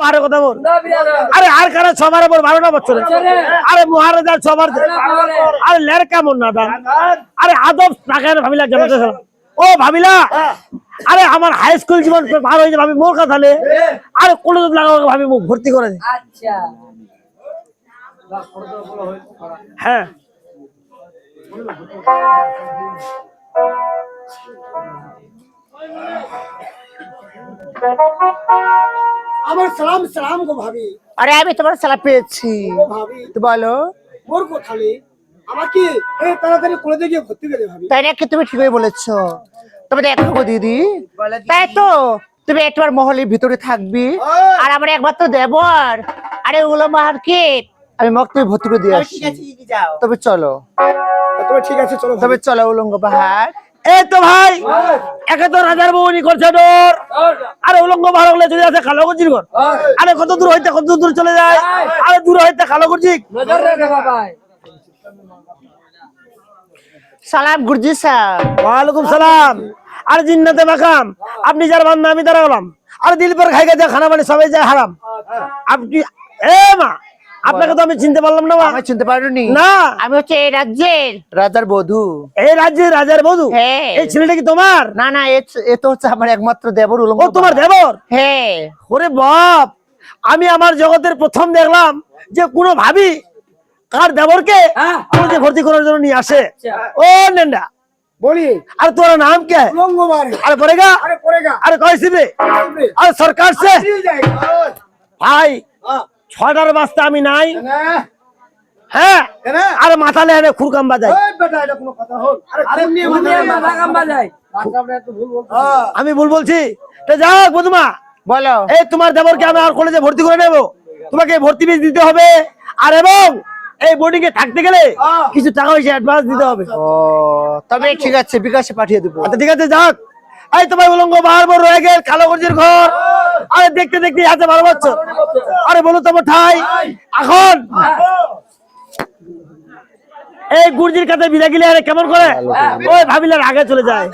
বারো কথা বল। আরে আর কারা সবার উপর 12টা বছরে। আরে মহারাজার সবার। আরে লের কেমন না দাম। আরে আদব টাকার ভাবিলা জানাতে। ও ভাবিলা, আরে আমার হাই স্কুল জীবন ভালো হয়েছে ভাবি মোর কথা লে। আরে কোন লাগাবো ভাবি মুখ ভর্তি করে দে। আচ্ছা হ্যাঁ আমার সালাম সালাম গো ভাবি। আরে আমি তোমার সালা পেয়েছি। ও ভাবি তো বলো মোর কোথালে আমাকে এই তাড়াতাড়ি কলেজে গিয়ে ভর্তি করে ভাবি। তাই নাকি? তুমি ঠিকই বলেছো। তবে দেখো গো দিদি, তাই তো তুমি একবার মহলের ভিতরে থাকবি আর আমার একমাত্র দেবর আরে ওগুলো মার্কেট আমি মক্তবে ভর্তি করে দিয়ে আসি। তবে চলো, তবে ঠিক আছে চলো তবে চলো উলঙ্গ পাহাড়। এই তো ভাই একে তো রাজার বউনি করছে ডর। আরে উলঙ্গ ভালো হলে চলে যাচ্ছে খালাগঞ্জির ঘর। আরে কত দূর হইতে কত দূর চলে যায়। আরে দূর হইতে খালাগঞ্জি। নজর রেখে বাবা সালাম গুরজি স্যার। ওয়ালাইকুম সালাম। আর জিন্নাতে মাকাম আপনি যার বান্দা আমি তারা হলাম। আর দিল পর খাই গেছে খানা পানি সবাই যায় হারাম। আপনি এ মা আপনাকে তো আমি চিনতে পারলাম না মা। আমি চিনতে পারিনি না আমি হচ্ছে এই রাজ্যের রাজার বধূ। এই রাজ্যের রাজার বধূ। হ্যাঁ। এই ছেলেটা কি তোমার? না না এ তো হচ্ছে আমার একমাত্র দেবর উলঙ্গ। ও তোমার দেবর? হ্যাঁ। ওরে বাপ, আমি আমার জগতের প্রথম দেখলাম যে কোনো ভাবি কার দেবরকে কলেজে ভর্তি করার জন্য নিয়ে আসে। ও নেন্ডা বলি আর তোর নাম কে? লঙ্গমার। আরে পড়েগা আরে পড়েগা। আরে কইছি রে আরে সরকার সে ঠিক জায়গা। ভাই 6টার বাজতে আমি নাই। না হ্যাঁ না আরে মাথা লেনে খুরকাম বাজাই। ওই বেটা এটা কোনো কথা হল? আরে নিয়ে মাথা কাম্বা যায় আমরা একটু ভুল বলছি। আমি ভুল বলছি? তো যাক বধুমা, বলো। এই তোমার দেবরকে আমি আর কলেজে ভর্তি করে নেব। তোমাকে ভর্তি ফিস দিতে হবে আর এবং এই বোর্ডিং এ থাকতে গেলে কিছু টাকা পয়সা অ্যাডভান্স দিতে হবে। ও তবে ঠিক আছে, বিকাশে পাঠিয়ে দেবো। আচ্ছা ঠিক আছে যাক। এই তোমার উলঙ্গ বারবার রয়ে গেল খালাগঞ্জির ঘর। আরে দেখতে দেখতে আছে 12 বছর। আরে বলো তোমার ঠাই এখন এই গুরজির কাছে বিদা গেলে আরে কেমন করে ওই ভাবিলার আগে চলে যায়।